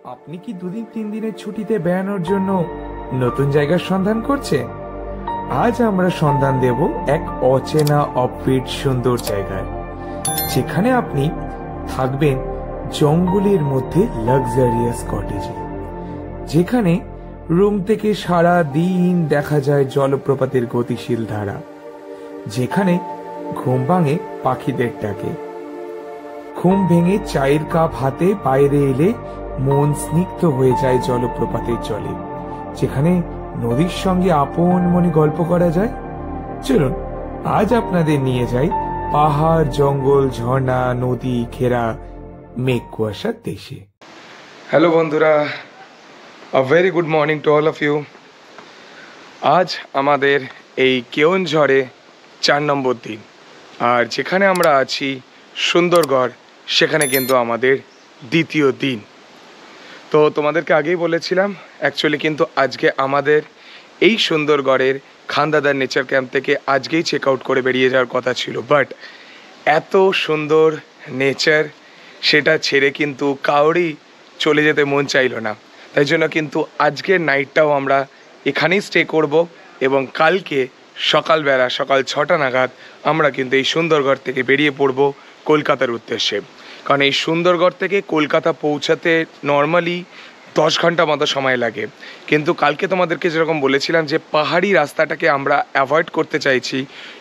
আপনি কি 2-3 দিনের ছুটিতে বেড়ানোর জন্য নতুন জায়গার সন্ধান করছেন? আজ আমরা সন্ধান দেব এক অচেনা অফবিট সুন্দর জায়গায়, যেখানে আপনি থাকবেন জঙ্গলের মধ্যে লাক্সারিয়াস কটেজে, যেখানে রুম থেকে সারা দিন দেখা যায় জলপ্রপাতের গতিশীল ধারা, যেখানে ঘুম ভাঙে পাখিদের ডাকে, ঘুম ভেঙে চায়ের কাপ হাতে বাইরে এলে মন স্নিগ্ধ হয়ে যায় জলপ্রপাতের জলে, যেখানে নদীর সঙ্গে আপন মনে গল্প করা যায়। চলুন আজ আপনাদের নিয়ে যাই পাহাড়, জঙ্গল, ঝর্ণা, নদী ঘেরা মেঘ কুয়াশার দেশে। হ্যালো বন্ধুরা, a very good morning to all of you. আজ আমাদের এই কেওনঝড়ে 4 নম্বর দিন, আর যেখানে আমরা আছি সুন্দরগড়, সেখানে কিন্তু আমাদের দ্বিতীয় দিন। তো তোমাদেরকে আগেই বলেছিলাম, অ্যাকচুয়ালি কিন্তু আজকে আমাদের এই সুন্দরগড়ের খান্দাদার নেচার ক্যাম্প থেকে আজকেই চেক আউট করে বেরিয়ে যাওয়ার কথা ছিল, বাট এত সুন্দর নেচার, সেটা ছেড়ে কিন্তু কাউরই চলে যেতে মন চাইল না। তাই জন্য কিন্তু আজকের নাইটটাও আমরা এখানেই স্টে করব, এবং কালকে সকালবেলা সকাল 6টা নাগাদ আমরা কিন্তু এই সুন্দরগড় থেকে বেরিয়ে পড়ব কলকাতার উদ্দেশ্যে। কারণ এই সুন্দরগড় থেকে কলকাতা পৌঁছাতে নর্মালি 10 ঘন্টা মতো সময় লাগে, কিন্তু কালকে তোমাদেরকে যেরকম বলেছিলাম যে পাহাড়ি রাস্তাটাকে আমরা অ্যাভয়েড করতে চাইছি,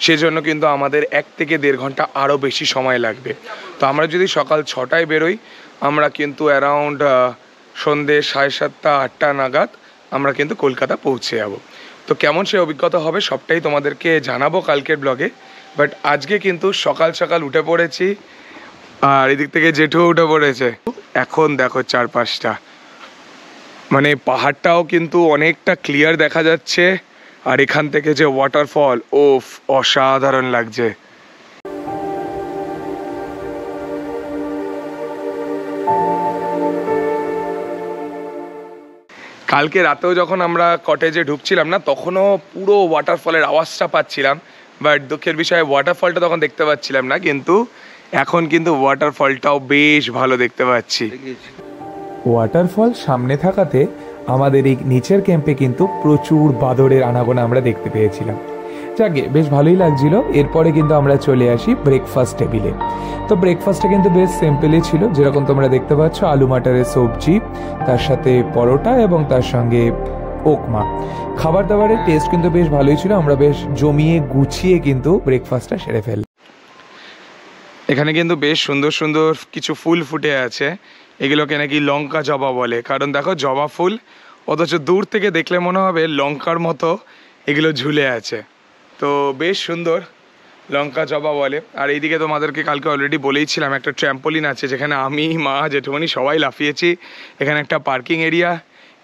সেজন্য কিন্তু আমাদের 1 থেকে 1.5 ঘন্টা আরও বেশি সময় লাগবে। তো আমরা যদি সকাল 6টায় বেরোই, আমরা কিন্তু অ্যারাউন্ড সন্ধ্যে 7:30 8টা নাগাদ আমরা কিন্তু কলকাতা পৌঁছে যাব। তো কেমন সে অভিজ্ঞতা হবে সবটাই তোমাদেরকে জানাবো কালকের ব্লগে। বাট আজকে কিন্তু সকাল সকাল উঠে পড়েছি, আর এদিক থেকে জেঠু উঠে পড়েছে। এখন দেখো চারপাশটা, মানে পাহাড়টাও কিন্তু অনেকটা ক্লিয়ার দেখা যাচ্ছে, আর এখান থেকে যে ওয়াটারফল, ওফ, অসাধারণ লাগছে। কালকে রাতেও যখন আমরা কটেজে ঢুকছিলাম না, তখনও পুরো ওয়াটারফলের আওয়াজটা পাচ্ছিলাম, বাট দুঃখের বিষয়ে ওয়াটারফলটা তখন দেখতে পাচ্ছিলাম না, কিন্তু এখন কিন্তু ওয়াটারফলটাও বেশ ভালো দেখতে পাচ্ছি। ওয়াটারফল সামনে থাকাতে আমাদের এই নিচের ক্যাম্পে কিন্তু প্রচুর বাদরের আনাগোনা আমরা দেখতে পেয়েছিলাম। যাকে বেশ ভালোই লাগছিল। এরপরে কিন্তু আমরা চলে আসি ব্রেকফাস্ট টেবিলে। তো ব্রেকফাস্টটা কিন্তু বেশ সিম্পলই ছিল, যেরকম তোমরা দেখতে পাচ্ছ, আলু মাটারের সবজি, তার সাথে পরোটা এবং তার সঙ্গে উপমা। খাবার দাবারের টেস্ট কিন্তু বেশ ভালোই ছিল। আমরা বেশ জমিয়ে গুছিয়ে কিন্তু ব্রেকফাস্টটা সেরে ফেলি। এখানে কিন্তু বেশ সুন্দর সুন্দর কিছু ফুল ফুটে আছে, এগুলোকে নাকি লঙ্কা জবা বলে। কারণ দেখো জবা ফুল, অথচ দূর থেকে দেখলে মনে হবে লঙ্কার মতো এগুলো ঝুলে আছে। তো বেশ সুন্দর, লঙ্কা জবা বলে। আর এইদিকে তোমাদেরকে কালকে অলরেডি বলেইছিলাম, একটা ট্র্যাম্পোলিন আছে, যেখানে আমি, মা, জেঠুমনি সবাই লাফিয়েছি। এখানে একটা পার্কিং এরিয়া,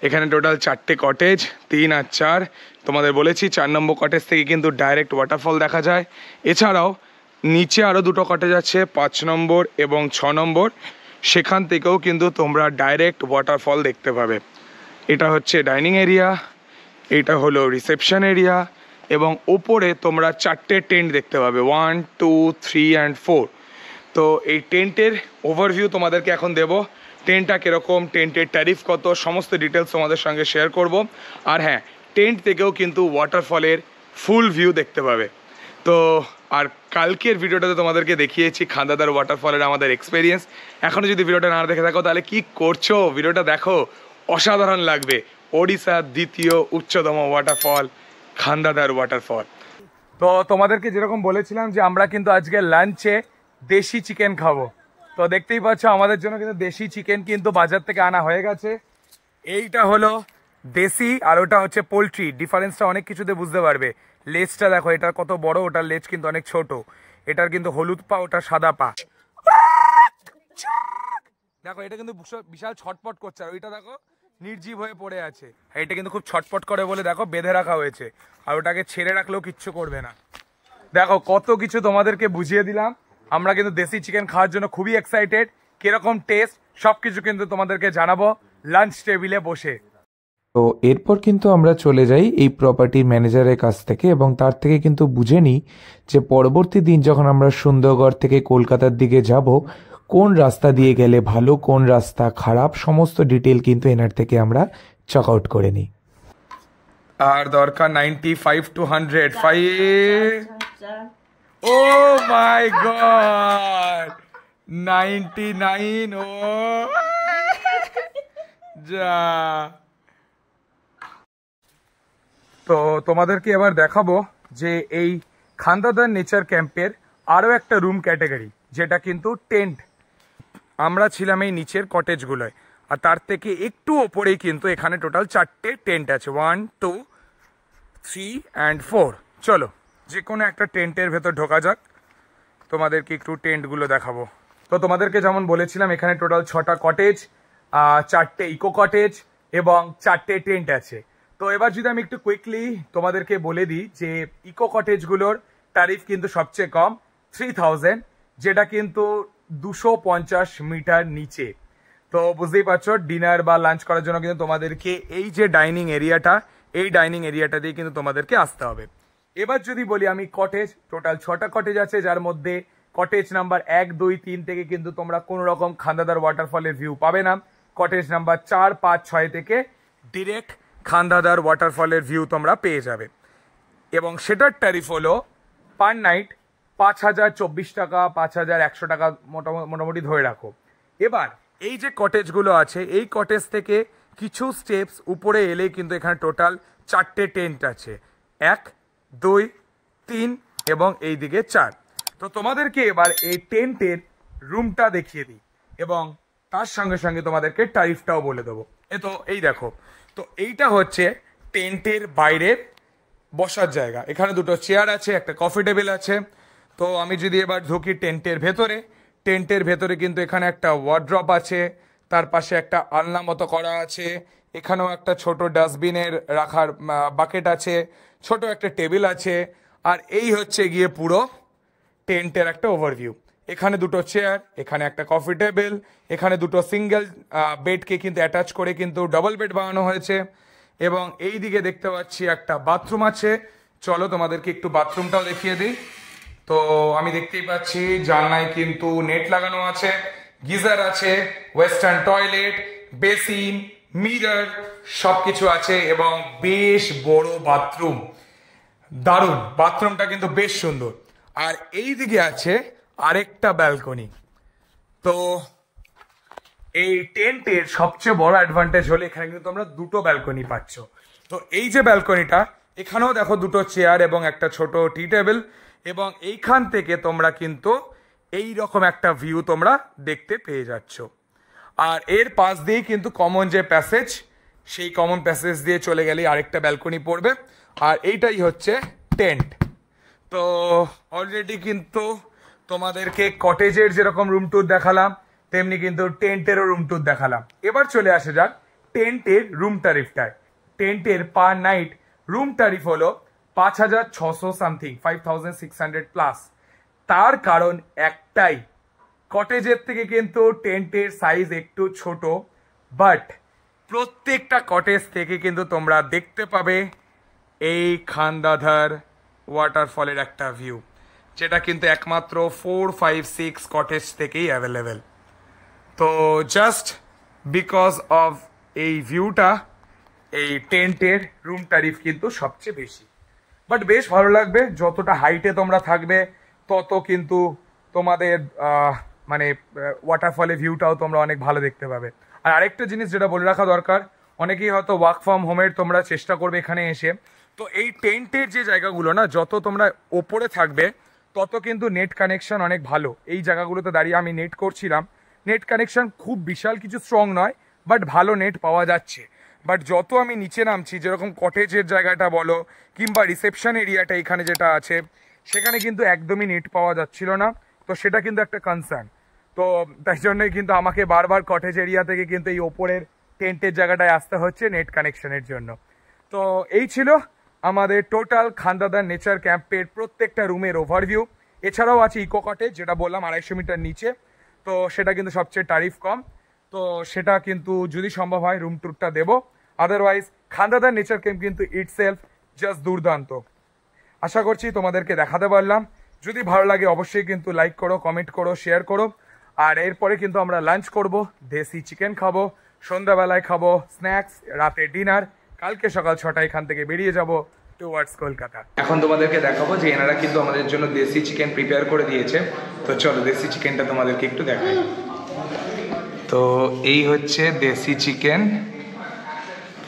এখানে টোটাল 4টে কটেজ, 3 আর 4। তোমাদের বলেছি 4 নম্বর কটেজ থেকে কিন্তু ডাইরেক্ট ওয়াটারফল দেখা যায়। এছাড়াও নিচে আরও 2টো কটেজ আছে, 5 নম্বর এবং 6 নম্বর, সেখান থেকেও কিন্তু তোমরা ডাইরেক্ট ওয়াটারফল দেখতে পাবে। এটা হচ্ছে ডাইনিং এরিয়া, এটা হলো রিসেপশন এরিয়া, এবং ওপরে তোমরা 4টে টেন্ট দেখতে পাবে, 1 2 3 and 4। তো এই টেন্টের ওভারভিউ তোমাদেরকে এখন দেব। টেন্টটা কীরকম, টেন্টের ট্যারিফ কত, সমস্ত ডিটেলস তোমাদের সঙ্গে শেয়ার করব। আর হ্যাঁ, টেন্ট থেকেও কিন্তু ওয়াটারফলের ফুল ভিউ দেখতে পাবে। তো আর কালকের ভিডিওটাতে তোমাদেরকে দেখিয়েছি খান্দাদার ওয়াটারফলের আমাদের এক্সপিরিয়েন্স। এখনও যদি ভিডিওটা না দেখে থাকো, তাহলে কি করছো, ভিডিওটা দেখো, অসাধারণ লাগবে। ওড়িশার দ্বিতীয় উচ্চতম ওয়াটারফল খান্দাদার ওয়াটারফল। তো তোমাদেরকে যেরকম বলেছিলাম যে আমরা কিন্তু আজকে লাঞ্চে দেশি চিকেন খাবো। তো দেখতেই পাচ্ছ আমাদের জন্য কিন্তু দেশি চিকেন কিন্তু বাজার থেকে আনা হয়ে গেছে। এইটা হলো দেশি, আর ওটা হচ্ছে পোলট্রি। ডিফারেন্সটা অনেক কিছুতে বুঝতে পারবে। লেজটা দেখো, এটার কত বড়, ওটার লেজ কিন্তু অনেক ছোট। এটার কিন্তু হলুদ পা, ওটার সাদা পা। দেখো এটা কিন্তু বিশাল ছটপট করছে, আর ওইটা দেখো নির্জীব হয়ে পড়ে আছে। এটা কিন্তু খুব ছটপট করে বলে দেখো বেঁধে রাখা হয়েছে, আর ওটাকে ছেড়ে রাখলেও কিচ্ছু করবে না। দেখো কত কিছু তোমাদেরকে বুঝিয়ে দিলাম। আমরা কিন্তু দেশি চিকেন খাওয়ার জন্য খুবই এক্সাইটেড। কিরকম টেস্ট সবকিছু কিন্তু তোমাদেরকে জানাবো লাঞ্চ টেবিলে বসে। তো এরপর কিন্তু আমরা চলে যাই এই প্রপার্টির ম্যানেজারের কাছ থেকে, এবং তার থেকে কিন্তু বুঝে নিই যে পরবর্তী দিন যখন আমরা সুন্দরগড় থেকে কলকাতার দিকে যাব, কোন রাস্তা দিয়ে গেলে ভালো, কোন রাস্তা খারাপ, সমস্ত ডিটেল কিন্তু এনার থেকে আমরা চেক আউট করে নিই। আর দরকার 95 to 100 ও মাই গড 99 ও যা। তো তোমাদেরকে এবার দেখাবো যে এই খান্দাদার নেচার ক্যাম্পের আরও একটা রুম ক্যাটাগরি, যেটা কিন্তু টেন্ট। আমরা ছিলাম এই নিচের কটেজগুলোয়, আর তার থেকে একটু ওপরেই কিন্তু এখানে টোটাল 4টে টেন্ট আছে, 1 2 3 and 4। চলো যে কোনো একটা টেন্টের ভেতর ঢোকা যাক, তোমাদেরকে একটু টেন্টগুলো দেখাবো। তো তোমাদেরকে যেমন বলেছিলাম এখানে টোটাল 6টা কটেজ, 4টে ইকো কটেজ এবং 4টে টেন্ট আছে। তো এবার যদি আমি একটু কুইকলি তোমাদেরকে বলে দিই যে ইকো কটেজগুলোর ট্যারিফ কিন্তু সবচেয়ে কম 3000, যেটা কিন্তু 250 মিটার নিচে। তো বুঝতেই পারছো ডিনার বা লাঞ্চ করার জন্য কিন্তু তোমাদেরকে এই যে ডাইনিং এরিয়াটা, এই ডাইনিং এরিয়াটা দিয়ে কিন্তু তোমাদেরকে আসতে হবে। এবার যদি বলি আমি কটেজ, টোটাল 6টা কটেজ আছে, যার মধ্যে কটেজ নাম্বার 1 2 3 থেকে কিন্তু তোমরা কোনো রকম খান্দাদার ওয়াটারফলের ভিউ পাবে না। কটেজ নাম্বার 4 5 6 থেকে ডিরেক্ট খান্দাদার ওয়াটারফলের ভিউ তোমরা পেয়ে যাবে, এবং সেটার ট্যারিফ হলো পার নাইট 5024 টাকা, 5100 টাকা মোটামুটি ধরে রাখো। এবার এই যে কটেজগুলো আছে, এই কটেজ থেকে কিছু স্টেপস উপরে এলেই কিন্তু এখানে টোটাল 4টে টেন্ট আছে, 1 2 3 এবং এই দিকে 4। তো তোমাদেরকে এবার এই টেন্টের রুমটা দেখিয়ে দিই এবং তার সঙ্গে সঙ্গে তোমাদেরকে ট্যারিফটাও বলে দেবো। তো এই দেখো, তো এইটা হচ্ছে টেন্টের বাইরের বসার জায়গা। এখানে দুটো চেয়ার আছে, একটা কফি টেবিল আছে। তো আমি যদি এবার ঢুকি টেন্টের ভেতরে, টেন্টের ভেতরে কিন্তু এখানে একটা ওয়ার্ড্রপ আছে, তার পাশে একটা আলনা মতো করা আছে, এখানেও একটা ছোট ডাস্টবিনের রাখার বাকেট আছে, ছোট একটা টেবিল আছে। আর এই হচ্ছে গিয়ে পুরো টেন্টের একটা ওভারভিউ। এখানে দুটো চেয়ার, এখানে একটা কফি টেবিল, এখানে দুটো সিঙ্গেল বেডকে কিন্তু অ্যাটাচ করে কিন্তু ডাবল বেড বানানো হয়েছে, এবং এই দিকে দেখতে পাচ্ছি একটা বাথরুম আছে। চলো তোমাদেরকে একটু বাথরুমটাও দেখিয়ে দিই। তো আমি দেখতেই পাচ্ছি জানলায় কিন্তু নেট লাগানো আছে, গিজার আছে, ওয়েস্টার্ন টয়লেট, বেসিন, মিরর সবকিছু আছে, এবং বেশ বড় বাথরুম, দারুণ বাথরুমটা কিন্তু বেশ সুন্দর। আর এই দিকে আছে আরেকটা ব্যালকনি। তো এই টেন্টের সবচেয়ে বড় অ্যাডভান্টেজ হলো এখানে কিন্তু তোমরা দুটো ব্যালকনি পাচ্ছ। তো এই যে ব্যালকনিটা, এখানেও দেখো দুটো চেয়ার এবং একটা ছোট টি টেবিল, এবং এইখান থেকে তোমরা কিন্তু এই রকম একটা ভিউ তোমরা দেখতে পেয়ে যাচ্ছ। আর এর পাশ দিয়েই কিন্তু কমন যে প্যাসেজ, সেই কমন প্যাসেজ দিয়ে চলে গেলেই আরেকটা ব্যালকনি পড়বে, আর এইটাই হচ্ছে টেন্ট। তো অলরেডি কিন্তু তোমাদেরকে কটেজের যেরকম রুম ট্যুর দেখালাম, তেমনি কিন্তু টেন্টেরও রুম ট্যুর দেখালাম। এবার চলে আসে যাক টেন্টের রুম ট্যারিফটায়। টেন্টের পার নাইট রুম ট্যারিফ হলো 5600 সামথিং, 5600 প্লাস। তার কারণ একটাই, কটেজের থেকে কিন্তু টেন্টের সাইজ একটু ছোট, বাট প্রত্যেকটা কটেজ থেকে কিন্তু তোমরা দেখতে পাবে এই খান্দাধার ওয়াটারফলের একটা ভিউ, যেটা কিন্তু একমাত্র 4 5 6 কটেজ থেকেই অ্যাভেলেবেল। তো জাস্ট বিকজ অফ এই ভিউটা এই টেন্টের রুম ট্যারিফ কিন্তু সবচেয়ে বেশি। বাট বেশ ভালো লাগবে, যতটা হাইটে তোমরা থাকবে তত কিন্তু তোমাদের মানে ওয়াটারফলের ভিউটাও তোমরা অনেক ভালো দেখতে পাবে। আর আরেকটা জিনিস যেটা বলে রাখা দরকার, অনেকেই হয়তো ওয়ার্ক ফ্রম হোমের তোমরা চেষ্টা করবে এখানে এসে, তো এই টেন্টের যে জায়গাগুলো না, যত তোমরা ওপরে থাকবে তত কিন্তু নেট কানেকশন অনেক ভালো। এই জায়গাগুলোতে দাঁড়িয়ে আমি নেট করছিলাম, নেট কানেকশন খুব বিশাল কিছু স্ট্রং নয়, বাট ভালো নেট পাওয়া যাচ্ছে। বাট যত আমি নিচে নামছি, যেরকম কটেজের জায়গাটা বলো কিংবা রিসেপশন এরিয়াটা এখানে যেটা আছে, সেখানে কিন্তু একদমই নেট পাওয়া যাচ্ছিল না। তো সেটা কিন্তু একটা কনসার্ন। তো তাই জন্যই কিন্তু আমাকে বারবার কটেজ এরিয়া থেকে কিন্তু এই ওপরের টেন্টের জায়গাটায় আসতে হচ্ছে নেট কানেকশনের জন্য। তো এই ছিল আমাদের টোটাল খান্দাদার নেচার ক্যাম্পের প্রত্যেকটা রুমের ওভারভিউ। এছাড়াও আছে ইকো কটেজ, যেটা বললাম 250 মিটার নিচে, তো সেটা কিন্তু সবচেয়ে ট্যারিফ কম। তো সেটা কিন্তু যদি সম্ভব হয় রুম ট্যুরটা দেবো। আদারওয়াইজ খান্দাদার নেচার ক্যাম্প কিন্তু ইটসেলফ জাস্ট দুর্দান্ত। আশা করছি তোমাদেরকে দেখাতে পারলাম। যদি ভালো লাগে অবশ্যই কিন্তু লাইক করো, কমেন্ট করো, শেয়ার করো। আর এরপরে কিন্তু আমরা লাঞ্চ করব, দেশি চিকেন খাবো, সন্ধ্যাবেলায় খাবো স্ন্যাক্স, রাতে ডিনার, কালকে সকাল 6টায় এখান থেকে বেরিয়ে যাব টুয়ার্ডস কলকাতা। এখন তোমাদেরকে দেখাবো যে এনারা কিন্তু আমাদের জন্য দেশি চিকেন প্রিপেয়ার করে দিয়েছে। তো চলো দেশি চিকেনটা তোমাদেরকে একটু দেখাই। তো এই হচ্ছে দেশি চিকেন,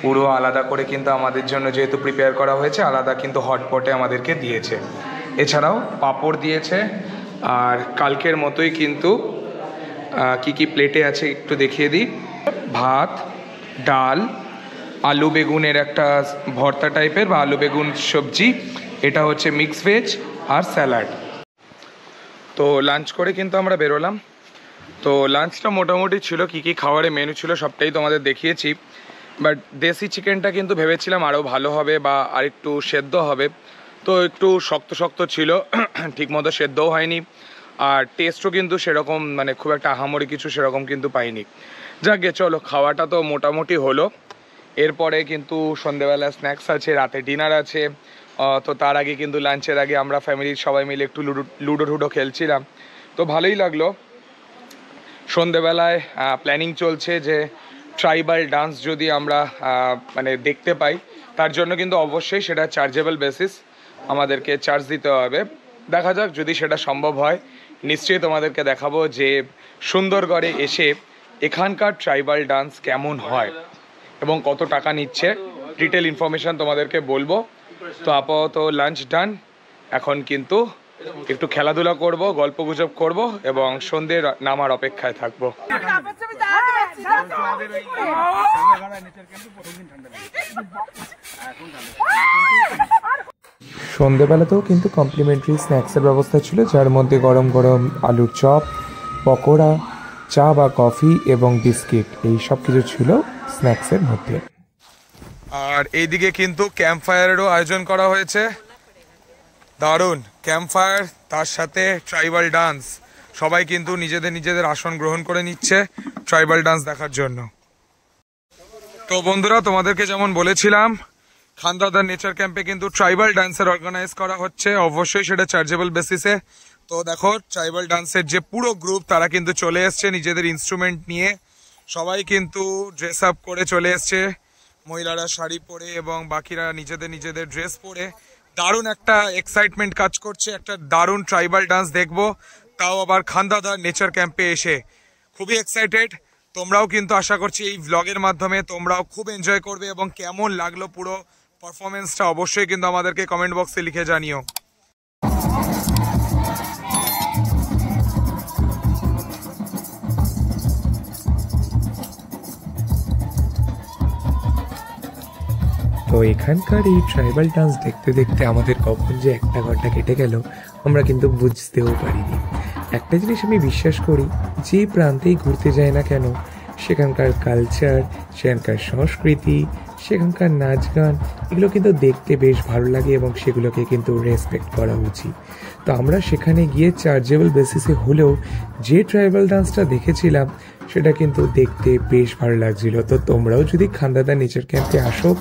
পুরো আলাদা করে কিন্তু আমাদের জন্য যেহেতু প্রিপেয়ার করা হয়েছে, আলাদা কিন্তু হটপটে আমাদেরকে দিয়েছে। এছাড়াও পাঁপড় দিয়েছে। আর কালকের মতোই কিন্তু কি কি প্লেটে আছে একটু দেখিয়ে দিই। ভাত, ডাল, আলু বেগুনের একটা ভর্তা টাইপের বা আলু বেগুন সবজি, এটা হচ্ছে মিক্স ভেজ আর স্যালাড। তো লাঞ্চ করে কিন্তু আমরা বেরোলাম। তো লাঞ্চটা মোটামুটি ছিল, কি কি খাবারের মেনু ছিল সবটাই তোমাদের দেখিয়েছি। বাট দেশি চিকেনটা কিন্তু ভেবেছিলাম আরও ভালো হবে বা আরেকটু সেদ্ধ হবে, তো একটু শক্ত শক্ত ছিল, ঠিকমতো সেদ্ধও হয়নি। আর টেস্টও কিন্তু সেরকম মানে খুব একটা আহামরি কিছু সেরকম কিন্তু পাইনি। যাকে চলো, খাওয়াটা তো মোটামুটি হলো। এরপরে কিন্তু সন্ধেবেলা স্ন্যাক্স আছে, রাতে ডিনার আছে। তো তার আগে কিন্তু লাঞ্চের আগে আমরা ফ্যামিলির সবাই মিলে একটু লুডো খেলছিলাম, তো ভালোই লাগলো। সন্ধেবেলায় প্ল্যানিং চলছে যে ট্রাইবাল ডান্স যদি আমরা মানে দেখতে পাই, তার জন্য কিন্তু অবশ্যই সেটা চার্জেবল বেসিস, আমাদেরকে চার্জ দিতে হবে। দেখা যাক, যদি সেটা সম্ভব হয় নিশ্চয়ই তোমাদেরকে দেখাবো যে সুন্দরগড়ে এসে এখানকার ট্রাইবাল ডান্স কেমন হয় এবং কত টাকা নিচ্ছে, ডিটেল ইনফরমেশান তোমাদেরকে বলবো। তো আপাতত লাঞ্চ ডান, এখন কিন্তু একটু খেলাধুলা করব, গল্প গুজব করব এবং সন্ধ্যের নামার অপেক্ষায় থাকবো। সন্ধেবেলাতেও কিন্তু কমপ্লিমেন্টারি স্ন্যাক্সের ব্যবস্থা ছিল, যার মধ্যে গরম গরম আলুর চপ, পকোড়া, চা বা কফি এবং বিস্কিট, এই সব কিছু ছিল স্ন্যাক্সের মধ্যে। আর এইদিকে কিন্তু ক্যাম্প ফায়ারেরও আয়োজন করা হয়েছে, দারুণ ক্যাম্প ফায়ার, তার সাথে ট্রাইবাল ডান্স। সবাই কিন্তু নিজেদের আসন গ্রহণ করে নিচ্ছে ট্রাইবাল ডান্স দেখার জন্য। তো বন্ধুরা, তোমাদেরকে যেমন বলেছিলাম, খান্দাদার নেচার ক্যাম্পে কিন্তু ট্রাইবাল ডান্সের অর্গানাইজ করা হচ্ছে, অবশ্যই সেটা চার্জেবল বেসিসে। তো দেখো, ট্রাইবাল ডান্সের যে পুরো গ্রুপ তারা কিন্তু চলে এসছে নিজেদের ইনস্ট্রুমেন্ট নিয়ে, সবাই কিন্তু ড্রেস আপ করে চলে এসছে, মহিলারা শাড়ি পরে এবং বাকিরা নিজেদের ড্রেস পরে। দারুণ একটা এক্সাইটমেন্ট কাজ করছে, একটা দারুণ ট্রাইবাল ডান্স দেখবো, তাও আবার খান্দাদার নেচার ক্যাম্পে এসে। খুবই এক্সাইটেড। তোমরাও কিন্তু আশা করছি এই ভ্লগের মাধ্যমে তোমরাও খুব এনজয় করবে এবং কেমন লাগলো পুরো পারফরমেন্সটা অবশ্যই কিন্তু আমাদেরকে কমেন্ট বক্সে লিখে জানিও। তো এখানকার এই ট্রাইবাল ডান্স দেখতে দেখতে আমাদের কখন যে 1 ঘন্টা কেটে গেল আমরা কিন্তু বুঝতেও পারিনি। একটা জিনিস আমি বিশ্বাস করি, যে প্রান্তেই ঘুরতে যায় না কেন, সেখানকার কালচার, সেখানকার সংস্কৃতি, সেখানকার নাচ গান, এগুলো কিন্তু দেখতে বেশ ভালো লাগে এবং সেগুলোকে কিন্তু রেসপেক্ট করা উচিত। তো আমরা সেখানে গিয়ে চার্জেবল বেসিসে হলেও যে ট্রাইবাল ডান্সটা দেখেছিলাম সেটা কিন্তু দেখতে বেশ ভালো লাগছিল। তো তোমরাও যদি খান্দাদা নেচার ক্যাম্পে আসো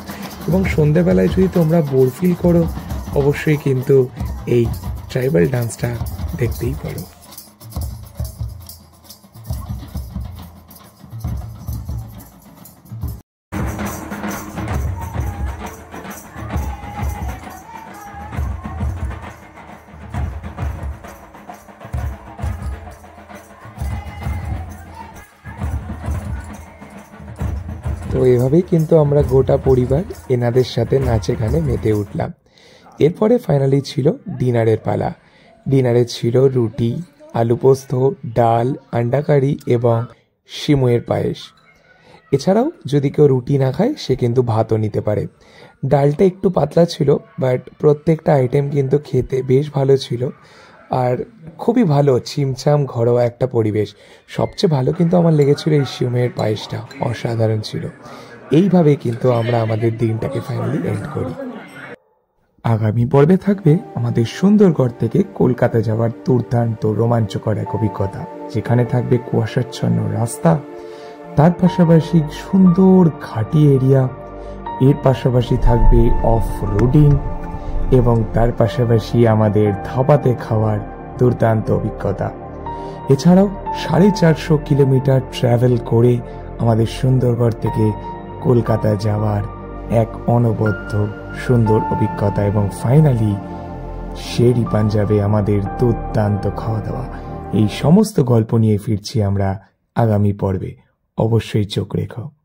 এবং সন্ধ্যাবেলায় যদি তোমরা বোর ফিল করো, অবশ্যই কিন্তু এই ট্রাইবাল ডান্সটা দেখতেই পারো। তো এভাবেই কিন্তু আমরা গোটা পরিবার এনাদের সাথে নাচে গানে মেতে উঠলাম। এরপরে ফাইনালি ছিল ডিনারের পালা। ডিনারে ছিল রুটি, আলু পোস্ত, ডাল, আন্ডা কারি এবং সিমুয়ের পায়েস। এছাড়াও যদি কেউ রুটি না খায় সে কিন্তু ভাতও নিতে পারে। ডালটা একটু পাতলা ছিল, বাট প্রত্যেকটা আইটেম কিন্তু খেতে বেশ ভালো ছিল আর খুবই ভালো, ছিমছাম ঘরোয়া একটা পরিবেশ। সবচেয়ে ভালো কিন্তু আমার লেগেছিল এই সিমুয়ের পায়েসটা, অসাধারণ ছিল। এইভাবে কিন্তু আমরা আমাদের দিনটাকে ফাইনালি এন্ড করি। আগামী পর্বে থাকবে আমাদের সুন্দরগড় থেকে কলকাতা যাওয়ার দুর্দান্ত রোমাঞ্চকর এক অভিজ্ঞতা, যেখানে থাকবে কুয়াশাচ্ছন্ন রাস্তা, তার পাশাপাশি সুন্দর ঘাটি এরিয়া, এর পাশাপাশি থাকবে অফ রোডিং এবং তার পাশাপাশি আমাদের ধাবাতে খাওয়ার দুর্দান্ত অভিজ্ঞতা। এছাড়াও 450 কিলোমিটার ট্রাভেল করে আমাদের সুন্দরগড় থেকে কলকাতা যাওয়ার এক অনবদ্য সুন্দর অভিজ্ঞতা, এবং ফাইনালি শেরি পাঞ্জাবে আমাদের দুর্দান্ত খাওয়া দাওয়া। এই সমস্ত গল্প নিয়ে ফিরছি আমরা আগামী পর্বে, অবশ্যই চোখ রেখো।